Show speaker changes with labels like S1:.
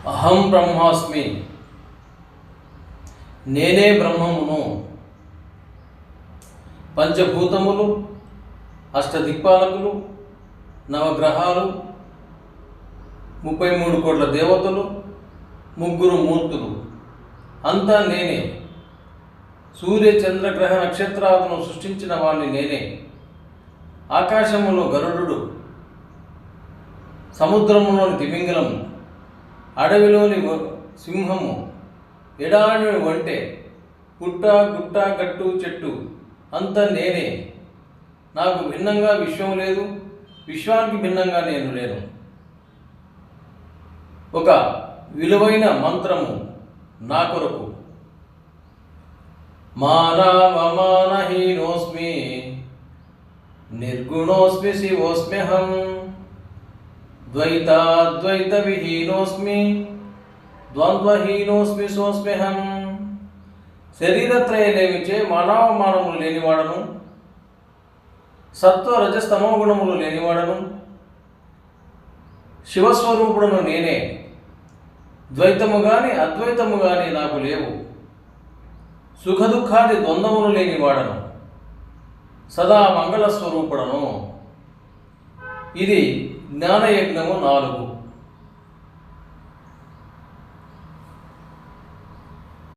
S1: అహం బ్రహ్మాస్మి, నేనే బ్రహ్మమును. పంచభూతములు, అష్టదిక్పాలకులు, నవగ్రహాలు, 33 కోట్ల దేవతలు, 3 మూర్తులు అంతా నేనే. సూర్య చంద్రగ్రహ నక్షత్రాలను సృష్టించిన వాణ్ణి నేనే. ఆకాశములో గరుడు, సముద్రములోని తిమింగలము, అడవిలోని సింహము, ఎడారిలోని వంటె, పుట్ట గుట్ట గట్టు చెట్టు అంతా నేనే. నాకు భిన్నంగా విశ్వం లేదు, విశ్వానికి భిన్నంగా నేను లేను. ఒక విలువైన మంత్రము నా కొరకు. మానవమానహీనోస్మి, నిర్గుణోస్మి శివోస్మ్యహం, ద్వైతాద్వైత విహీనోస్మి, ద్వంద్వహీనోస్మి సోస్మ్యహం. శరీరత్రయలేమిచే మానవమానములు లేనివాడను, సత్వ రజస్తమో గుణములు లేనివాడను, శివస్వరూపుడును నేనే. ద్వైతము గాని అద్వైతము గాని నాకు లేవు. సుఖదుఖాది ద్వంద్వములు లేనివాడను, సదా మంగళస్వరూపుడను. ఇది జ్ఞానయజ్ఞము 4.